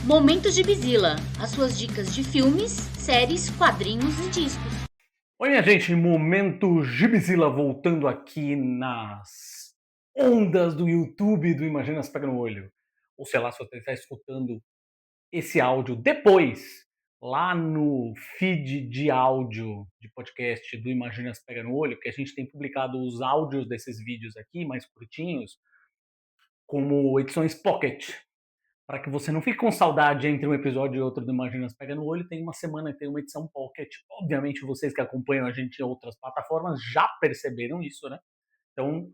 Momentos de Bizila, as suas dicas de filmes, séries, quadrinhos e discos. Oi, minha gente, Momento Gibizila voltando aqui nas ondas do YouTube do Imaginas Pega no Olho. Ou sei lá, se você está escutando esse áudio depois, lá no feed de áudio de podcast do Imaginas Pega no Olho, que a gente tem publicado os áudios desses vídeos aqui, mais curtinhos, como edições pocket, para que você não fique com saudade entre um episódio e outro do Imaginas Pega no Olho. Tem uma semana que tem uma edição pocket. Obviamente, vocês que acompanham a gente em outras plataformas já perceberam isso, né? Então,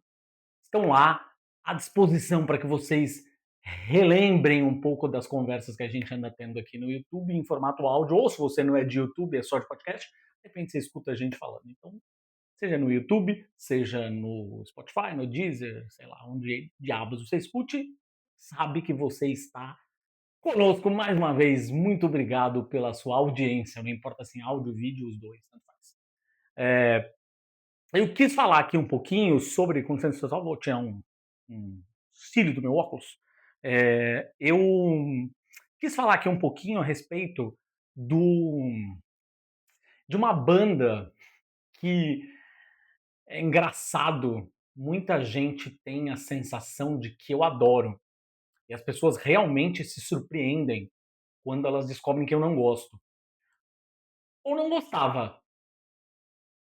estão lá à disposição para que vocês relembrem um pouco das conversas que a gente anda tendo aqui no YouTube em formato áudio, ou se você não é de YouTube, é só de podcast, de repente você escuta a gente falando. Então, seja no YouTube, seja no Spotify, no Deezer, sei lá, onde diabos você escute, sabe que você está conosco mais uma vez. Muito obrigado pela sua audiência, não importa se áudio, vídeo, os dois, tanto faz. Eu quis falar aqui um pouquinho sobre consciência social, vou tirar um cílio do meu óculos. Eu quis falar aqui um pouquinho a respeito do, de uma banda que é engraçado, muita gente tem a sensação de que eu adoro, e as pessoas realmente se surpreendem quando elas descobrem que eu não gosto. Ou não gostava.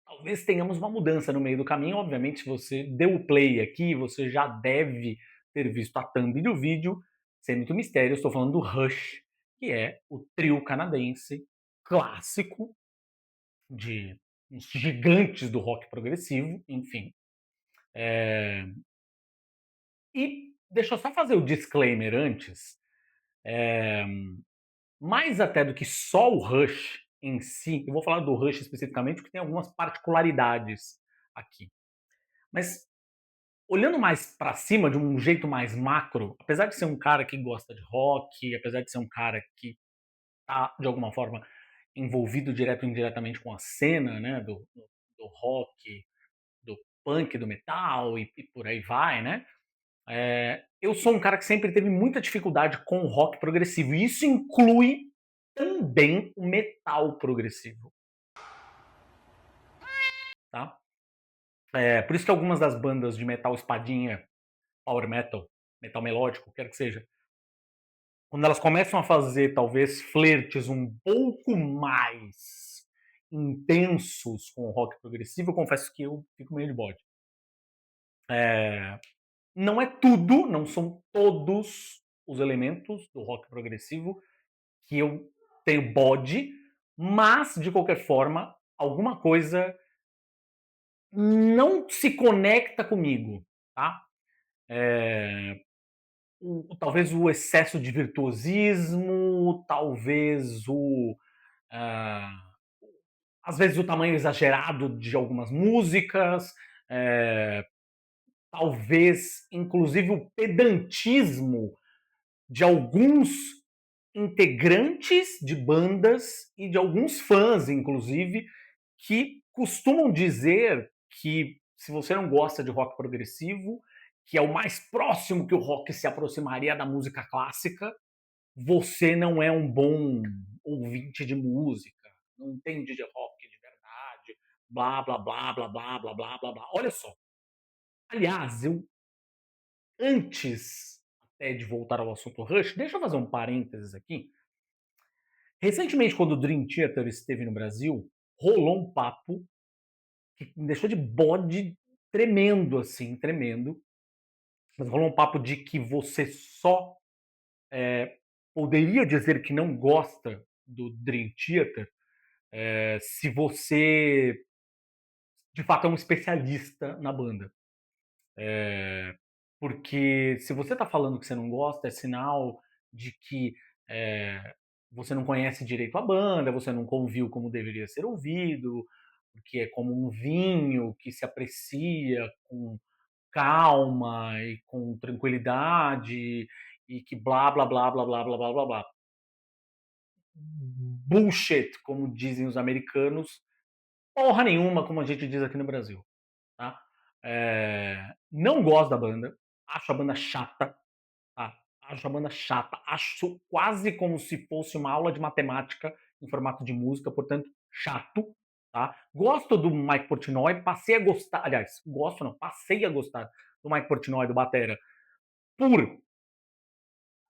Talvez tenhamos uma mudança no meio do caminho. Obviamente, se você deu o play aqui, você já deve ter visto a thumb do vídeo. Sem muito mistério, eu estou falando do Rush, que é o trio canadense clássico de uns gigantes do rock progressivo, enfim. E deixa eu só fazer o disclaimer antes. Mais até do que só o Rush em si, eu vou falar do Rush especificamente porque tem algumas particularidades aqui. Mas olhando mais para cima, de um jeito mais macro, apesar de ser um cara que gosta de rock, apesar de ser um cara que tá de alguma forma envolvido direto ou indiretamente com a cena, né, do rock, do punk, do metal e por aí vai, né? Eu sou um cara que sempre teve muita dificuldade com o rock progressivo, e isso inclui também o metal progressivo, tá? Por isso que algumas das bandas de metal espadinha, power metal, metal melódico, quer que seja, quando elas começam a fazer talvez flertes um pouco mais intensos com o rock progressivo, eu confesso que eu fico meio de bode. Não é tudo, não são todos os elementos do rock progressivo que eu tenho bode, mas de qualquer forma, alguma coisa não se conecta comigo, tá? Talvez o excesso de virtuosismo, talvez ah, às vezes o tamanho exagerado de algumas músicas, é, talvez inclusive o pedantismo de alguns integrantes de bandas e de alguns fãs, inclusive, que costumam dizer que se você não gosta de rock progressivo, que é o mais próximo que o rock se aproximaria da música clássica, você não é um bom ouvinte de música, não entende de rock de verdade, blá blá blá blá blá blá blá blá blá. Olha só. Aliás, eu antes até de voltar ao assunto Rush, deixa eu fazer um parênteses aqui. Recentemente, quando o Dream Theater esteve no Brasil, rolou um papo que me deixou de bode tremendo, assim, tremendo. Mas rolou um papo de que você só poderia dizer que não gosta do Dream Theater se você de fato é um especialista na banda. Porque se você está falando que você não gosta, é sinal de que você não conhece direito a banda, você não ouviu como deveria ser ouvido, porque é como um vinho que se aprecia com calma e com tranquilidade e que blá blá blá blá blá blá blá blá blá. Bullshit, como dizem os americanos, porra nenhuma, como a gente diz aqui no Brasil, tá? Não gosto da banda, acho a banda chata, tá? Acho a banda chata, acho quase como se fosse uma aula de matemática em formato de música, portanto, chato, tá. Gosto do Mike Portnoy, passei a gostar, aliás, gosto não, passei a gostar do Mike Portnoy, do batera, por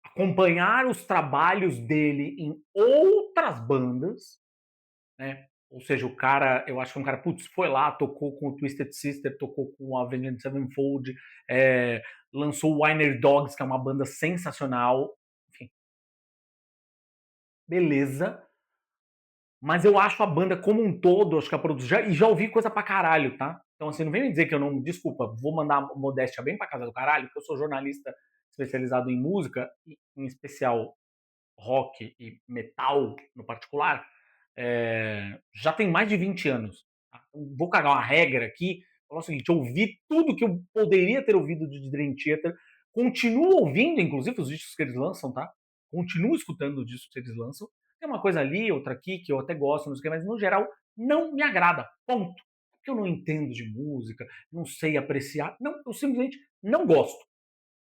acompanhar os trabalhos dele em outras bandas, né. Ou seja, o cara, eu acho que é um cara, putz, foi lá, tocou com o Twisted Sister, tocou com o Avenged Sevenfold, lançou o Wiener Dogs, que é uma banda sensacional, enfim, beleza. Mas eu acho a banda como um todo, acho que a produção. Já ouvi coisa pra caralho, tá? Então, assim, não vem me dizer que eu não. Desculpa, vou mandar modéstia bem pra casa do caralho, porque eu sou jornalista especializado em música, em especial rock e metal no particular, já tem mais de 20 anos. Tá? Vou cagar uma regra aqui, falar o seguinte: eu ouvi tudo que eu poderia ter ouvido de Dream Theater, continuo ouvindo, inclusive, os discos que eles lançam, tá? Continuo escutando os discos que eles lançam. Tem uma coisa ali, outra aqui, que eu até gosto, não sei o que, mas no geral não me agrada. Ponto. Porque eu não entendo de música, não sei apreciar. Não, eu simplesmente não gosto.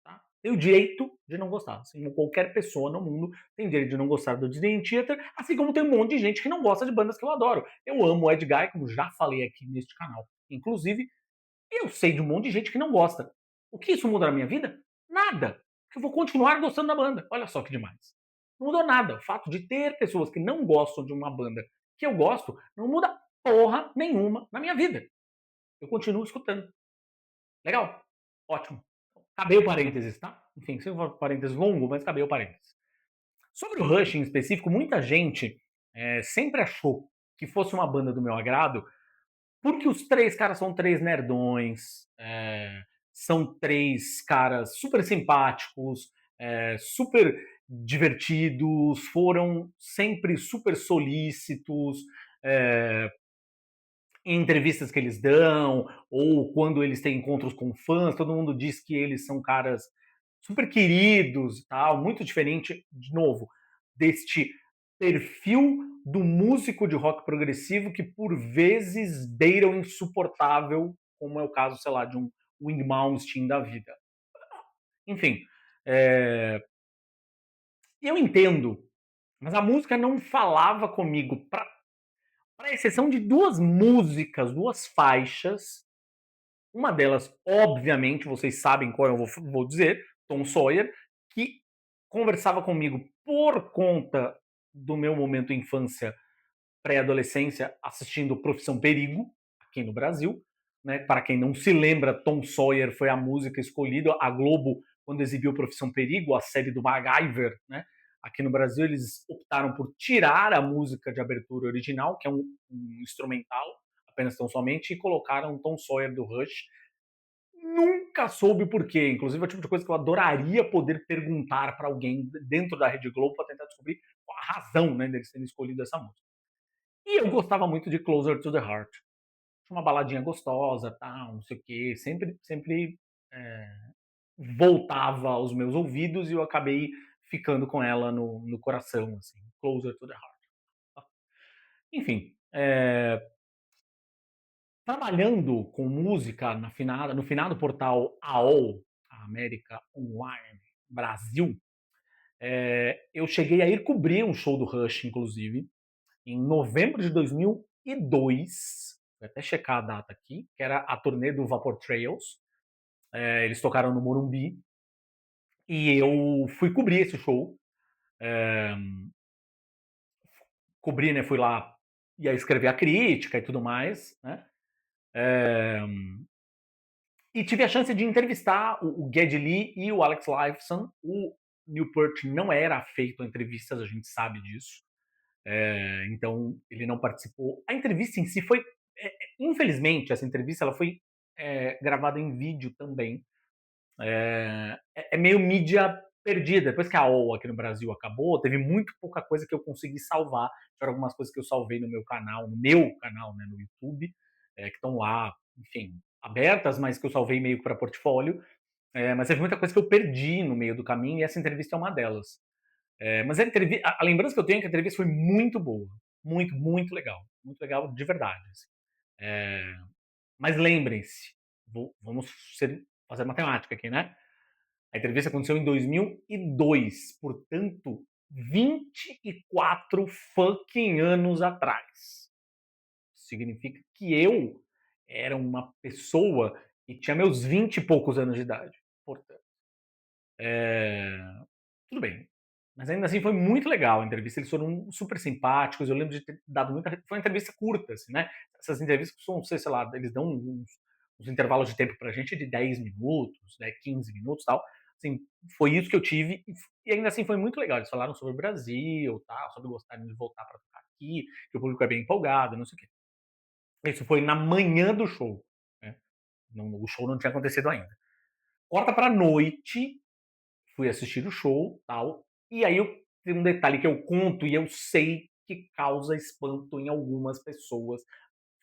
Tá? Tem o direito de não gostar. Assim, como qualquer pessoa no mundo tem o direito de não gostar do Dream Theater, assim como tem um monte de gente que não gosta de bandas que eu adoro. Eu amo o Ed Guy, como já falei aqui neste canal. Inclusive, eu sei de um monte de gente que não gosta. O que isso muda na minha vida? Nada. Porque eu vou continuar gostando da banda. Olha só que demais. Não mudou nada. O fato de ter pessoas que não gostam de uma banda que eu gosto não muda porra nenhuma na minha vida. Eu continuo escutando. Legal? Ótimo. Acabei o parênteses, tá? Enfim, se for um parênteses longo, mas acabei o parênteses. Sobre o Rush em específico, muita gente sempre achou que fosse uma banda do meu agrado, porque os três caras são três nerdões, são três caras super simpáticos, super divertidos, foram sempre super solícitos, é, em entrevistas que eles dão, ou quando eles têm encontros com fãs, todo mundo diz que eles são caras super queridos e tal, muito diferente, de novo, deste perfil do músico de rock progressivo que por vezes beira o insuportável, como é o caso, sei lá, de um Wing Malmsteen da vida. Enfim, eu entendo, mas a música não falava comigo, para exceção de duas músicas, duas faixas. Uma delas, obviamente, vocês sabem qual eu vou dizer, Tom Sawyer, que conversava comigo por conta do meu momento infância, pré-adolescência, assistindo Profissão Perigo, aqui no Brasil. Né? Para quem não se lembra, Tom Sawyer foi a música escolhida. A Globo, quando exibiu Profissão Perigo, a série do MacGyver, né? Aqui no Brasil, eles optaram por tirar a música de abertura original, que é um instrumental, apenas tão somente, e colocaram Tom Sawyer do Rush. Nunca soube por quê. Inclusive, é o tipo de coisa que eu adoraria poder perguntar para alguém dentro da Rede Globo para tentar descobrir qual a razão, né, deles terem escolhido essa música. E eu gostava muito de Closer to the Heart. Uma baladinha gostosa, tal, não sei o quê. Sempre é, voltava aos meus ouvidos e eu acabei ficando com ela no coração, assim. Closer to the Heart. Enfim, trabalhando com música no finado portal AOL, a América Online Brasil, eu cheguei a ir cobrir um show do Rush, inclusive, em novembro de 2002. Vou até checar a data aqui, que era a turnê do Vapor Trails. Eles tocaram no Morumbi e eu fui cobrir esse show. É, Cobri, né? Fui lá, ia escrever a crítica e tudo mais, né? É, e tive a chance de entrevistar o Geddy Lee e o Alex Lifeson. O Newport não era feito a entrevistas, a gente sabe disso. Então ele não participou. A entrevista em si foi, infelizmente, essa entrevista ela foi gravada em vídeo também. É meio mídia perdida. Depois que a OL aqui no Brasil acabou, teve muito pouca coisa que eu consegui salvar. Tiveram algumas coisas que eu salvei no meu canal, né, no YouTube, que estão lá, enfim, abertas, mas que eu salvei meio para portfólio. Mas teve muita coisa que eu perdi no meio do caminho e essa entrevista é uma delas. Mas a lembrança que eu tenho é que a entrevista foi muito boa. Muito, muito legal. Muito legal de verdade. Assim. É, mas lembrem-se, vamos fazer matemática aqui, né? A entrevista aconteceu em 2002, portanto, 24 fucking anos atrás. Significa que eu era uma pessoa que tinha meus 20 e poucos anos de idade. Portanto, tudo bem. Mas ainda assim foi muito legal a entrevista, eles foram super simpáticos, eu lembro de ter dado muita. Foi uma entrevista curta, assim, né? Essas entrevistas são, sei lá, eles dão uns intervalos de tempo pra gente de 10 minutos, né, 15 minutos e tal. Assim, foi isso que eu tive, e ainda assim foi muito legal. Eles falaram sobre o Brasil, tal, sobre gostarem de voltar pra tocar aqui, que o público é bem empolgado, não sei o quê. Isso foi na manhã do show, né? O show não tinha acontecido ainda. Corta pra noite, fui assistir o show, tal, e aí eu tem um detalhe que eu conto e eu sei que causa espanto em algumas pessoas,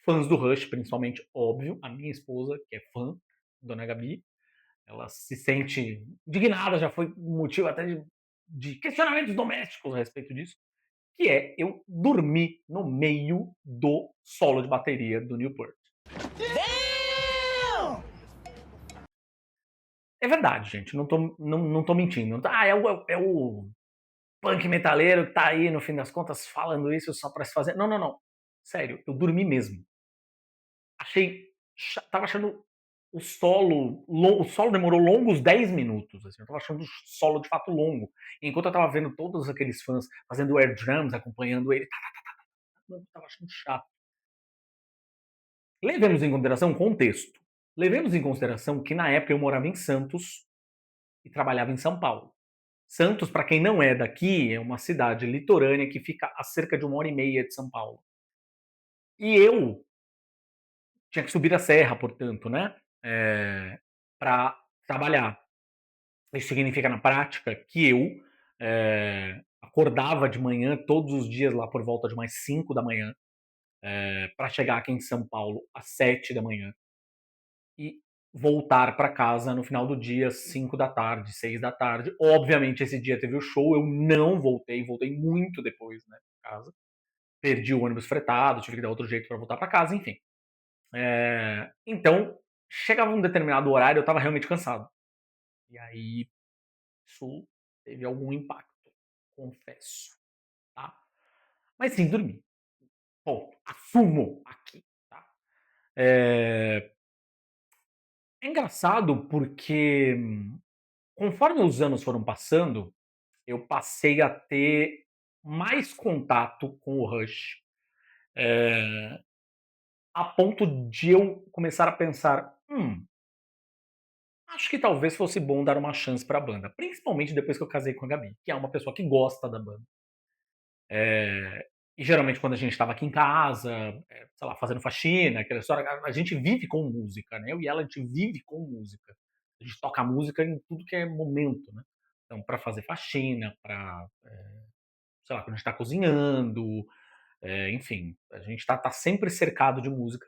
fãs do Rush, principalmente, óbvio, a minha esposa, que é fã, Dona Gabi, ela se sente indignada, já foi motivo até de questionamentos domésticos a respeito disso, que é eu dormi no meio do solo de bateria do Newport. É verdade, gente, não tô mentindo. É o punk metaleiro que tá aí, no fim das contas, falando isso só pra se fazer. Não, não, não. Sério, eu dormi mesmo. Tava achando o solo demorou longos 10 minutos, assim, eu tava achando o solo de fato longo. Enquanto eu tava vendo todos aqueles fãs fazendo air drums, acompanhando ele, eu tava achando chato. Levemos em consideração o contexto. Levemos em consideração que na época eu morava em Santos e trabalhava em São Paulo. Santos, para quem não é daqui, é uma cidade litorânea que fica a cerca de 1h30 de São Paulo. E eu tinha que subir a serra, portanto, né, para trabalhar. Isso significa, na prática, que eu acordava de manhã todos os dias lá por volta de umas 5 da manhã, para chegar aqui em São Paulo às 7 da manhã e voltar para casa no final do dia, 5 da tarde, 6 da tarde. Obviamente, esse dia teve o show, eu não voltei muito depois, né, pra casa. Perdi o ônibus fretado, tive que dar outro jeito para voltar para casa, enfim. Então, chegava um determinado horário, eu estava realmente cansado. E aí, isso teve algum impacto, confesso, tá? Mas sim, dormi. Ponto. Assumo aqui, tá? É engraçado porque, conforme os anos foram passando, eu passei a ter mais contato com o Rush, a ponto de eu começar a pensar: acho que talvez fosse bom dar uma chance pra banda, principalmente depois que eu casei com a Gabi, que é uma pessoa que gosta da banda. E geralmente quando a gente estava aqui em casa, sei lá, fazendo faxina, aquela história, a gente vive com música, né? Eu e ela, a gente vive com música. A gente toca música em tudo que é momento, né? Então, pra fazer faxina, sei lá, quando a gente tá cozinhando, enfim, a gente tá sempre cercado de música.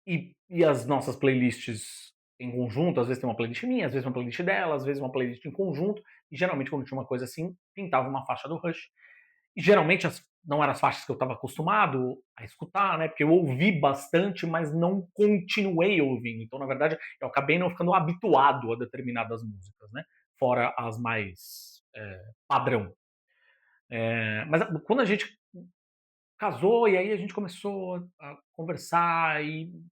E as nossas playlists em conjunto, às vezes tem uma playlist minha, às vezes uma playlist dela, às vezes uma playlist em conjunto, e geralmente quando tinha uma coisa assim, pintava uma faixa do Rush. E geralmente não eram as faixas que eu estava acostumado a escutar, né? Porque eu ouvi bastante, mas não continuei ouvindo. Então, na verdade, eu acabei não ficando habituado a determinadas músicas, né? Fora as mais padrão. Mas quando a gente casou e aí a gente começou a conversar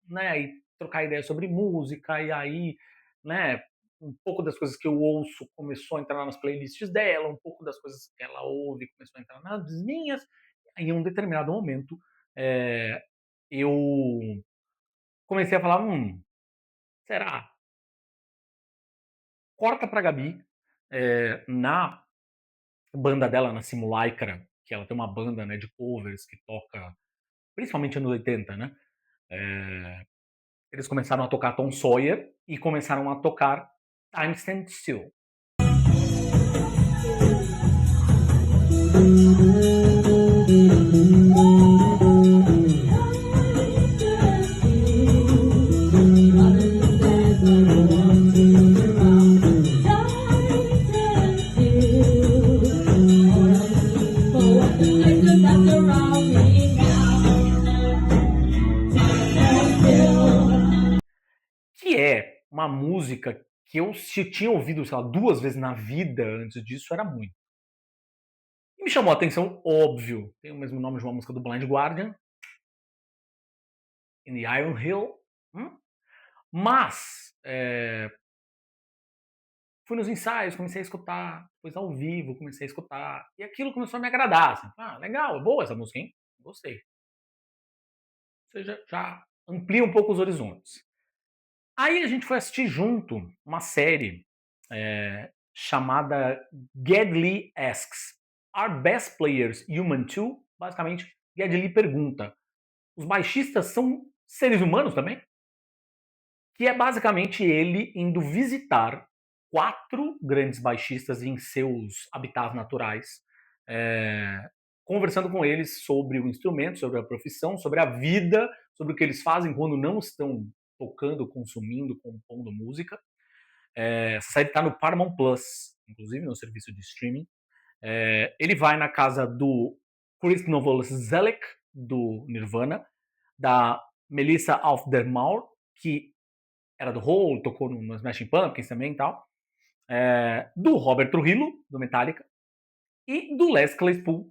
né, e trocar ideias sobre música e aí, né, um pouco das coisas que eu ouço começou a entrar nas playlists dela, um pouco das coisas que ela ouve começou a entrar nas minhas. Aí, em um determinado momento, eu comecei a falar, será? Corta pra Gabi, na banda dela, na Simulacra, que ela tem uma banda, né, de covers que toca principalmente anos 80, né? Eles começaram a tocar Tom Sawyer e começaram a tocar Time Stand Still. música que eu se tinha ouvido, sei lá, 2 vezes na vida antes disso, era muito. E me chamou a atenção, óbvio, tem o mesmo nome de uma música do Blind Guardian, In the Iron Hill, mas, fui nos ensaios, comecei a escutar, depois ao vivo comecei a escutar, e aquilo começou a me agradar, assim, legal, é boa essa música, hein, gostei. Ou seja, já amplia um pouco os horizontes. Aí a gente foi assistir junto uma série chamada Geddy Asks: Are Bass Players Human Too? Basicamente, Geddy Lee pergunta: os baixistas são seres humanos também? Que é basicamente ele indo visitar 4 grandes baixistas em seus habitats naturais, conversando com eles sobre o instrumento, sobre a profissão, sobre a vida, sobre o que eles fazem quando não estão tocando, consumindo, compondo música. Essa série está no Paramount Plus, inclusive no serviço de streaming. Ele vai na casa do Chris Novoselic, do Nirvana, da Melissa Auf der Maur, que era do Hole, tocou no Smashing Pumpkins também e tal, do Robert Trujillo, do Metallica, e do Les Claypool,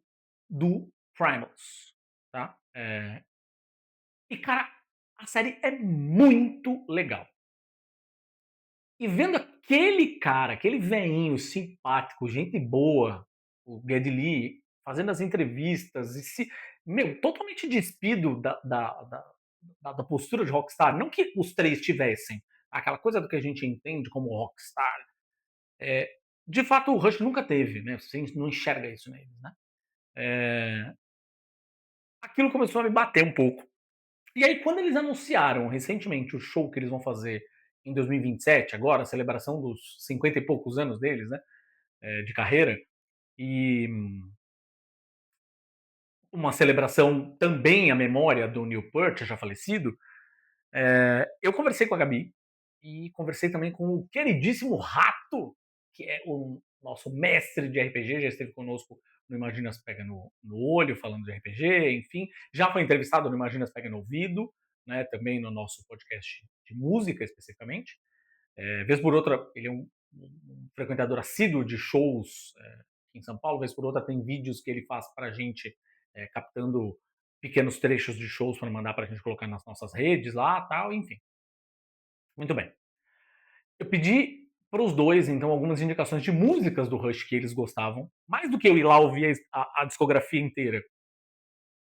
do Primals. Tá? E, cara, a série é muito legal. E vendo aquele cara, aquele veinho simpático, gente boa, o Geddy Lee, fazendo as entrevistas e totalmente despido da postura de rockstar. Não que os 3 tivessem aquela coisa do que a gente entende como rockstar. De fato, o Rush nunca teve, né? Você não enxerga isso neles, né? Aquilo começou a me bater um pouco. E aí, quando eles anunciaram recentemente o show que eles vão fazer em 2027, agora, a celebração dos 50 e poucos anos deles, né, de carreira, e uma celebração também à memória do Neil Peart, já falecido, eu conversei com a Gabi e conversei também com o queridíssimo Rato, que é o nosso mestre de RPG, já esteve conosco no Imaginas Pega no Olho, falando de RPG, enfim. Já foi entrevistado no Imaginas Pega no Ouvido, né, também no nosso podcast de música, especificamente. Vez por outra, ele é um frequentador assíduo de shows aqui em São Paulo. Vez por outra, tem vídeos que ele faz pra gente, captando pequenos trechos de shows para mandar pra gente colocar nas nossas redes lá, tal, enfim. Muito bem. Eu pedi para os dois, então, algumas indicações de músicas do Rush que eles gostavam, mais do que eu ir lá ouvir a discografia inteira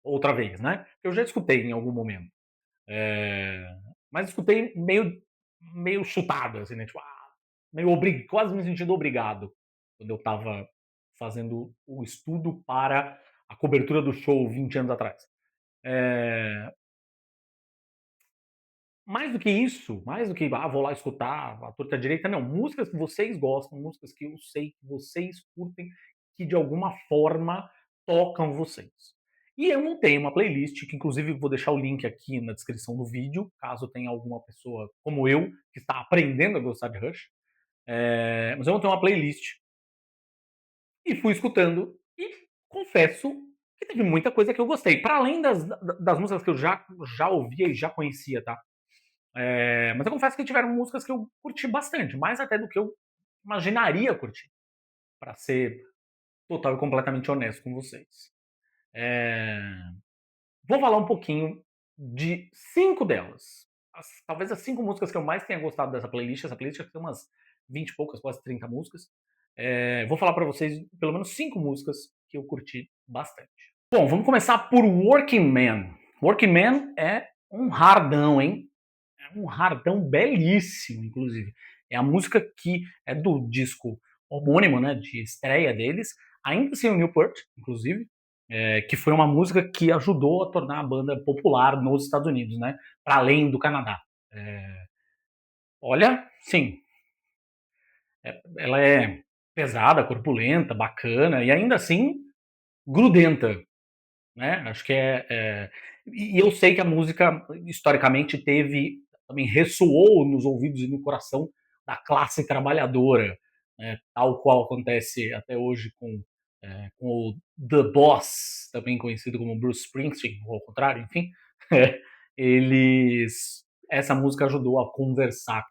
outra vez, né? Eu já escutei em algum momento. Mas escutei meio chutado, assim, né? Tipo, quase me sentindo obrigado quando eu estava fazendo o estudo para a cobertura do show 20 anos atrás. Mais do que isso, mais do que vou lá escutar a torta direita, não. Músicas que vocês gostam, músicas que eu sei que vocês curtem, que de alguma forma tocam vocês. E eu montei uma playlist, que inclusive vou deixar o link aqui na descrição do vídeo, caso tenha alguma pessoa como eu, que está aprendendo a gostar de Rush. Mas eu montei uma playlist e fui escutando e confesso que teve muita coisa que eu gostei. Para além das músicas que eu já ouvia e já conhecia, tá? Mas eu confesso que tiveram músicas que eu curti bastante, mais até do que eu imaginaria curtir, para ser total e completamente honesto com vocês. Vou falar um pouquinho de 5 delas. Talvez as 5 músicas que eu mais tenha gostado dessa playlist. Essa playlist tem umas 20 e poucas, quase 30 músicas. Vou falar para vocês pelo menos 5 músicas que eu curti bastante. Bom, vamos começar por Working Man. Working Man é um hardão, hein? É um hardão belíssimo, inclusive. É a música que é do disco homônimo, né, de estreia deles, ainda sem o Neil Peart, inclusive, que foi uma música que ajudou a tornar a banda popular nos Estados Unidos, né, para além do Canadá. Olha, sim, ela é pesada, corpulenta, bacana e ainda assim grudenta, né? Acho que e eu sei que a música historicamente também ressoou nos ouvidos e no coração da classe trabalhadora, né? Tal qual acontece até hoje com o The Boss, também conhecido como Bruce Springsteen, ou ao contrário, enfim. Essa música ajudou a conversar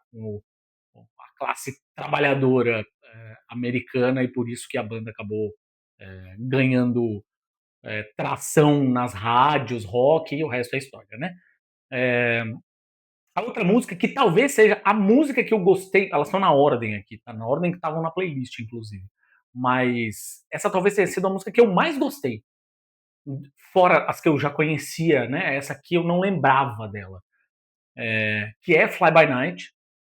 classe trabalhadora americana, e por isso que a banda acabou ganhando tração nas rádios, rock, e o resto é história, né? A outra música, que talvez seja a música que eu gostei, elas estão na ordem aqui, tá? Na ordem que estavam na playlist, inclusive. Mas essa talvez tenha sido a música que eu mais gostei. Fora as que eu já conhecia, né? Essa aqui eu não lembrava dela. Que é Fly By Night,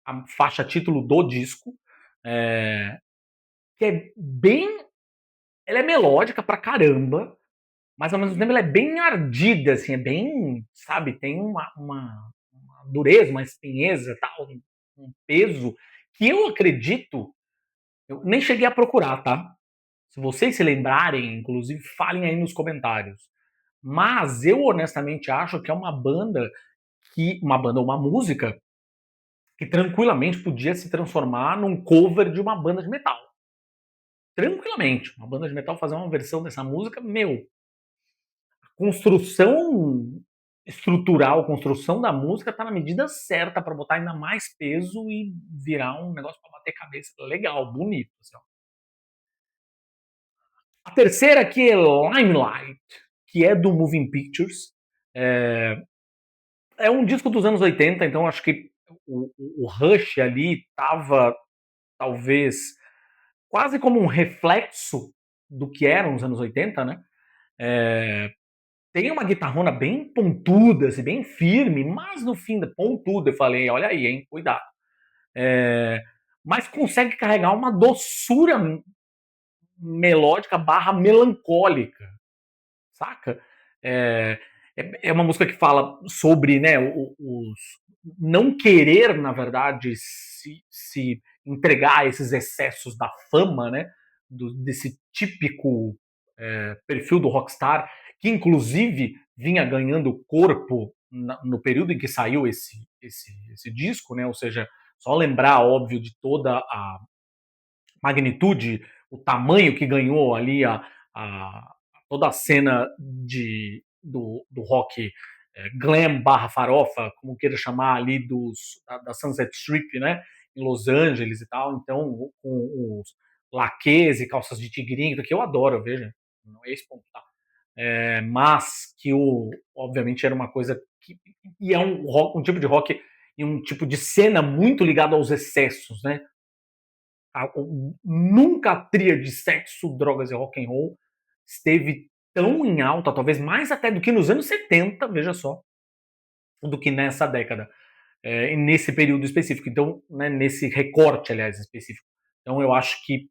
a faixa título do disco. Que é bem. Ela é melódica pra caramba, mas ao mesmo tempo ela é bem ardida, assim, é bem. Sabe, tem uma dureza, uma espinheza, tal, um peso, que eu acredito. Eu nem cheguei a procurar, tá? Se vocês se lembrarem, inclusive, falem aí nos comentários. Mas eu honestamente acho que é uma banda uma música que tranquilamente podia se transformar num cover de uma banda de metal. Tranquilamente. Uma banda de metal fazer uma versão dessa música, meu. A construção estrutural, a construção da música tá na medida certa para botar ainda mais peso e virar um negócio para bater cabeça legal, bonito. Assim, ó. A terceira aqui é Limelight, que é do Moving Pictures. É um disco dos anos 80, então acho que o Rush ali tava, talvez, quase como um reflexo do que eram os anos 80, né? Tem uma guitarrona bem pontuda, assim, bem firme, mas no fim, pontuda, eu falei, olha aí, hein, cuidado. Mas consegue carregar uma doçura melódica barra melancólica, saca? É uma música que fala sobre, né, os não querer, na verdade, se entregar a esses excessos da fama, né, desse típico perfil do rockstar, que inclusive vinha ganhando corpo no período em que saiu esse disco, né, ou seja, só lembrar, óbvio, de toda a magnitude, o tamanho que ganhou ali toda a cena do rock glam barra farofa, como queira chamar ali, da Sunset Strip, né, em Los Angeles e tal. Então, com os laques e calças de tigrinho, que eu adoro, veja, não é esse ponto, tá? Mas que obviamente era uma coisa que, e é um tipo de rock e um tipo de cena muito ligado aos excessos, né? Nunca a tríade sexo, drogas e rock and roll esteve tão em alta, talvez mais até do que nos anos 70, veja só, do que nessa década, nesse período específico. Então, né, nesse recorte, aliás, específico. Então, eu acho que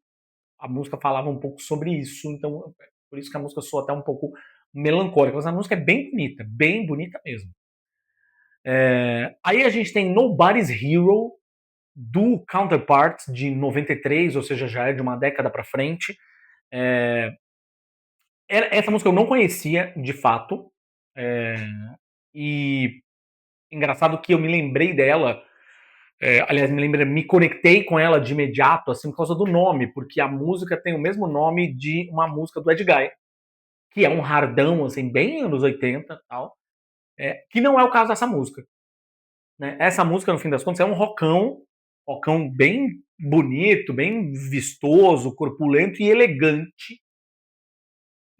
a música falava um pouco sobre isso, então por isso que a música soa até um pouco melancólica, mas a música é bem bonita mesmo. Aí a gente tem Nobody's Hero, do Counterpart, de 93, ou seja, já é de uma década para frente. Essa música eu não conhecia, de fato, e engraçado que eu me lembrei dela, aliás, me conectei com ela de imediato, assim, por causa do nome, porque a música tem o mesmo nome de uma música do Ed Guy, que é um hardão, assim, bem anos 80 e tal, que não é o caso dessa música. Né? Essa música, no fim das contas, é um rockão bem bonito, bem vistoso, corpulento e elegante,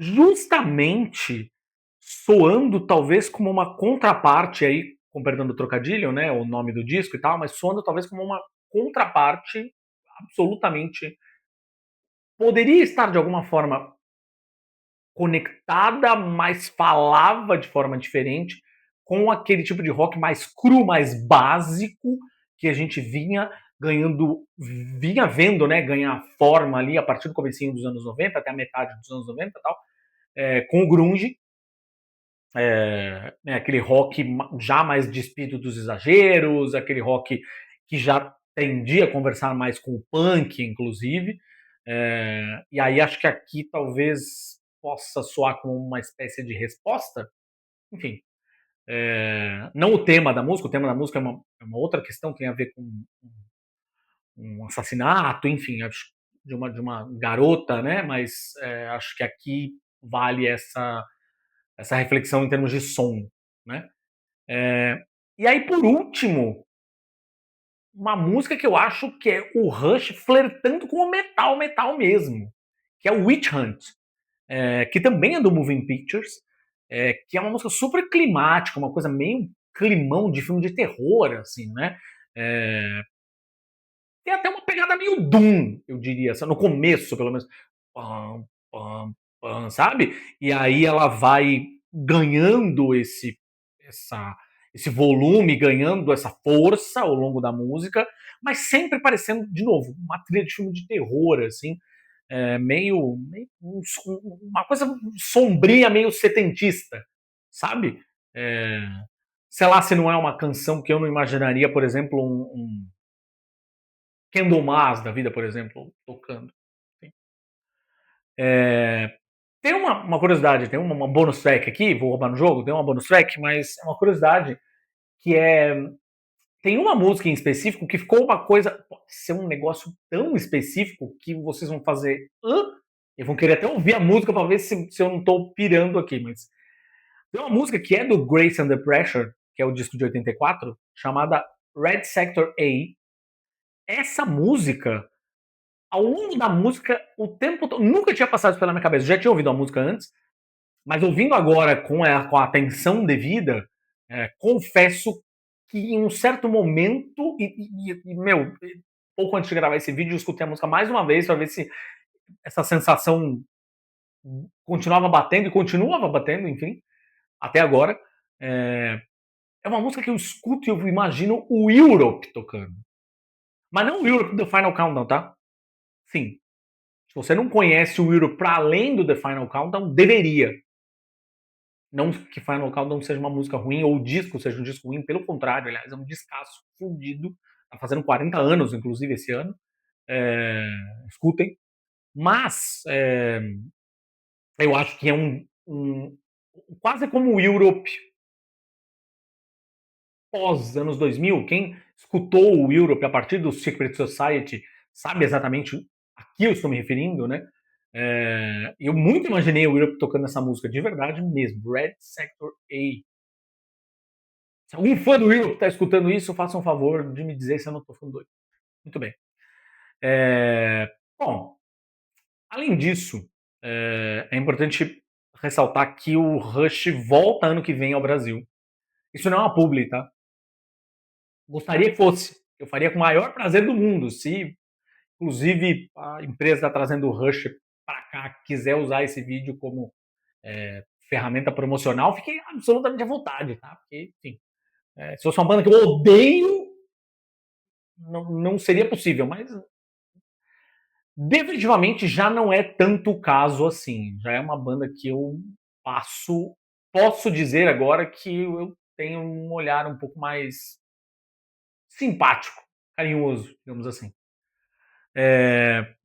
justamente soando talvez como uma contraparte aí, com perdão do trocadilho, né, o nome do disco e tal, mas soando talvez como uma contraparte absolutamente poderia estar de alguma forma conectada, mas falava de forma diferente com aquele tipo de rock mais cru, mais básico que a gente vinha vendo, né, ganhar forma ali a partir do comecinho dos anos 90 até a metade dos anos 90 e tal, com o grunge, né, aquele rock já mais despido dos exageros, aquele rock que já tendia a conversar mais com o punk, inclusive. E aí acho que aqui talvez possa soar como uma espécie de resposta. Enfim, não o tema da música, o tema da música é uma outra questão, tem a ver com um assassinato, enfim, acho, de uma garota, né? Mas acho que aqui vale essa reflexão em termos de som, né? E aí, por último, uma música que eu acho que é o Rush flertando com o metal mesmo, que é o Witch Hunt, que também é do Moving Pictures, que é uma música super climática, uma coisa meio climão de filme de terror, assim, né? Tem até uma pegada meio Doom, eu diria, no começo, pelo menos. Pam, pam, pam, sabe? E aí ela vai ganhando esse volume, ganhando essa força ao longo da música, mas sempre parecendo, de novo, uma trilha de filme de terror, assim, uma coisa sombria, meio setentista, sabe? É, sei lá se não é uma canção que eu não imaginaria, por exemplo, um Candlemas da vida, por exemplo, tocando. Tem uma curiosidade, tem uma bonus track aqui, vou roubar no jogo, tem uma bonus track, mas é uma curiosidade que tem uma música em específico que ficou uma coisa, pode ser um negócio tão específico que vocês vão fazer, hã? E vão querer até ouvir a música para ver se eu não estou pirando aqui, mas tem uma música que é do Grace Under Pressure, que é o disco de 84, chamada Red Sector A. Essa música, ao longo da música, o tempo todo, nunca tinha passado isso pela minha cabeça. Já tinha ouvido a música antes, mas ouvindo agora com a atenção devida, confesso que em um certo momento, meu, pouco antes de gravar esse vídeo, eu escutei a música mais uma vez para ver se essa sensação continuava batendo e continuava batendo, enfim, até agora. É uma música que eu escuto e eu imagino o Europe tocando. Mas não o Europe do Final Countdown, tá? Sim, se você não conhece o Europe para além do The Final Countdown, deveria. Não que Final Countdown seja uma música ruim, ou o disco seja um disco ruim, pelo contrário, aliás, é um descasso fundido. Tá fazendo 40 anos, inclusive, esse ano. Escutem. Mas eu acho que é quase como o Europe pós anos 2000. Quem escutou o Europe a partir do Secret Society sabe exatamente a que eu estou me referindo, né? Eu muito imaginei o Europe tocando essa música, de verdade mesmo. Red Sector A. Se algum fã do Europe está escutando isso, faça um favor de me dizer se eu não estou ficando doido. Muito bem. Bom, além disso, é importante ressaltar que o Rush volta ano que vem ao Brasil. Isso não é uma publi, tá? Gostaria que fosse. Eu faria com o maior prazer do mundo. Se, inclusive, a empresa está trazendo o Rush para cá, quiser usar esse vídeo como ferramenta promocional, fiquei absolutamente à vontade, tá? Porque, enfim, se fosse uma banda que eu odeio, não seria possível, mas definitivamente já não é tanto o caso assim. Já é uma banda que eu posso dizer agora que eu tenho um olhar um pouco mais simpático, carinhoso, digamos assim.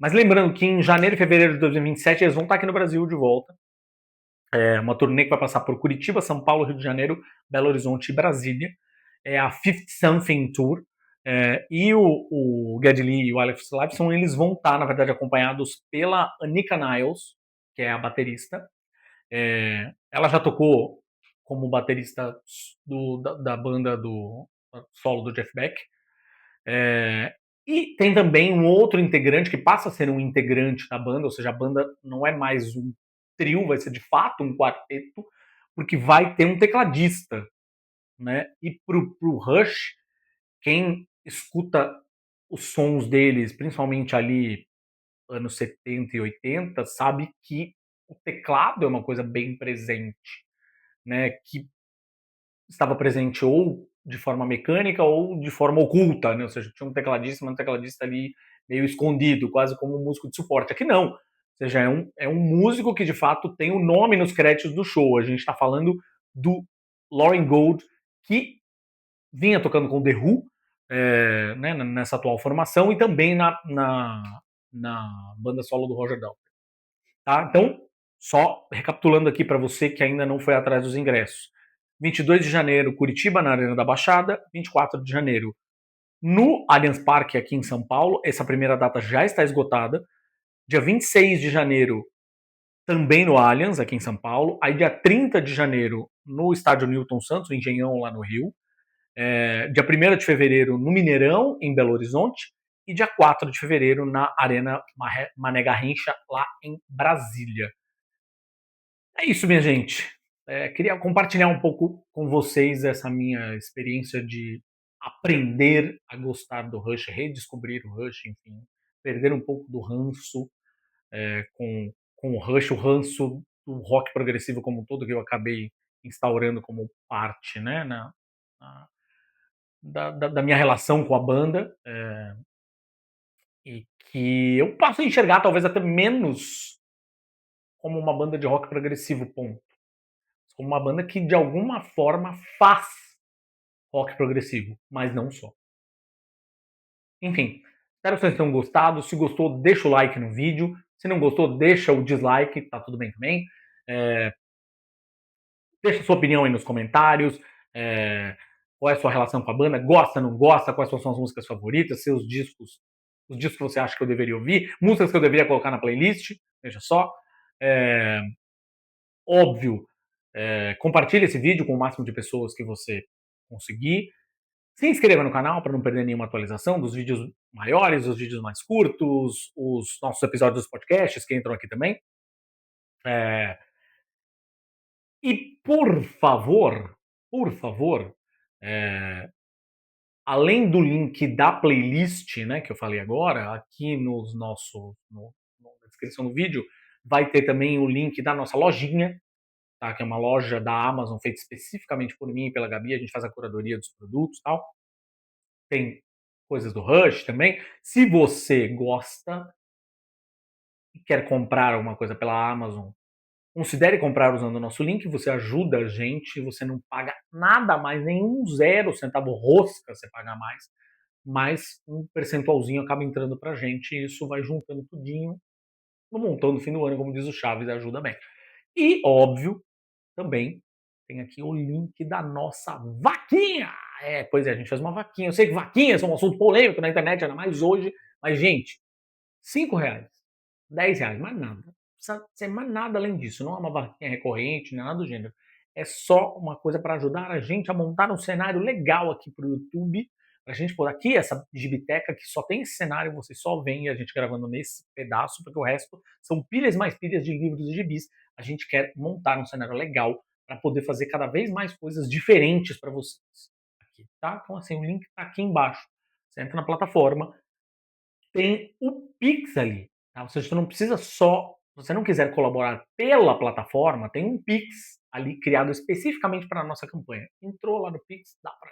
Mas lembrando que em janeiro e fevereiro de 2027 eles vão estar aqui no Brasil de volta. Uma turnê que vai passar por Curitiba, São Paulo, Rio de Janeiro, Belo Horizonte e Brasília. É a Fifth Something Tour. E o Geddy Lee e o Alex Lifeson, eles vão estar, na verdade, acompanhados pela Anika Niles, que é a baterista. Ela já tocou como baterista da banda do solo do Jeff Beck. E tem também um outro integrante que passa a ser um integrante da banda, ou seja, a banda não é mais um trio, vai ser de fato um quarteto, porque vai ter um tecladista, né? E pro Rush, quem escuta os sons deles, principalmente ali anos 70 e 80, sabe que o teclado é uma coisa bem presente, né? Que estava presente ou de forma mecânica ou de forma oculta, né? Ou seja, tinha um tecladista, mas um tecladista ali meio escondido, quase como um músico de suporte. Aqui não. Ou seja, é um músico que de fato tem o nome nos créditos do show. A gente está falando do Lauren Gold, que vinha tocando com The Who, né, nessa atual formação, e também na banda solo do Roger Daltrey. Tá? Então, só recapitulando aqui para você que ainda não foi atrás dos ingressos. 22 de janeiro, Curitiba, na Arena da Baixada. 24 de janeiro, no Allianz Parque, aqui em São Paulo. Essa primeira data já está esgotada. Dia 26 de janeiro, também no Allianz, aqui em São Paulo. Aí, dia 30 de janeiro, no estádio Newton Santos, Engenhão, lá no Rio. Dia 1º de fevereiro no Mineirão, em Belo Horizonte, e dia 4 de fevereiro na Arena Mané Garrincha, lá em Brasília. É isso, minha gente. Queria compartilhar um pouco com vocês essa minha experiência de aprender a gostar do Rush, redescobrir o Rush, enfim, perder um pouco do ranço com o Rush, o ranço do rock progressivo como um todo, que eu acabei instaurando como parte, né, da minha relação com a banda, e que eu passo a enxergar talvez até menos como uma banda de rock progressivo, ponto. Como uma banda que de alguma forma faz rock progressivo, mas não só. Enfim, espero que vocês tenham gostado. Se gostou, deixa o like no vídeo. Se não gostou, deixa o dislike, tá tudo bem também. Deixa sua opinião aí nos comentários. Qual é a sua relação com a banda? Gosta, não gosta? Quais são as suas músicas favoritas? Seus discos, os discos que você acha que eu deveria ouvir? Músicas que eu deveria colocar na playlist? Veja só. Óbvio, compartilhe esse vídeo com o máximo de pessoas que você conseguir. Se inscreva no canal para não perder nenhuma atualização dos vídeos maiores, os vídeos mais curtos, os nossos episódios dos podcasts que entram aqui também. E por favor, além do link da playlist, né, que eu falei agora, aqui na descrição do vídeo, vai ter também o link da nossa lojinha, tá, que é uma loja da Amazon feita especificamente por mim e pela Gabi. A gente faz a curadoria dos produtos e tal. Tem coisas do Rush também. Se você gosta e quer comprar alguma coisa pela Amazon, considere comprar usando o nosso link. Você ajuda a gente, você não paga nada mais, nenhum 0 centavo rosca você paga mais, mas um percentualzinho acaba entrando pra gente e isso vai juntando tudinho no montão no fim do ano, como diz o Chaves, ajuda bem. E, óbvio, também tem aqui o link da nossa vaquinha. Pois é, a gente fez uma vaquinha. Eu sei que vaquinhas são um assunto polêmico na internet, ainda mais hoje, mas, gente, R$ 5, R$ 10, mais nada. Não precisa ser mais nada além disso. Não é uma vaquinha recorrente, nada do gênero. É só uma coisa para ajudar a gente a montar um cenário legal aqui para o YouTube. A gente pôr aqui essa gibiteca que só tem esse cenário, você só vê a gente gravando nesse pedaço, porque o resto são pilhas mais pilhas de livros e gibis. A gente quer montar um cenário legal para poder fazer cada vez mais coisas diferentes para vocês. Aqui, tá? Então, assim, o link está aqui embaixo. Você entra na plataforma, tem o Pix ali. Tá? Você não precisa só. Se você não quiser colaborar pela plataforma, tem um Pix ali criado especificamente para a nossa campanha. Entrou lá no Pix, dá para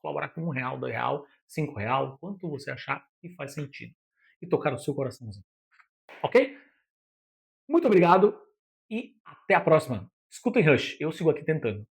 colaborar com R$ 1, R$ 2, R$ 5, quanto você achar que faz sentido. E tocar o seu coraçãozinho. Ok? Muito obrigado e até a próxima. Escutem Rush, eu sigo aqui tentando.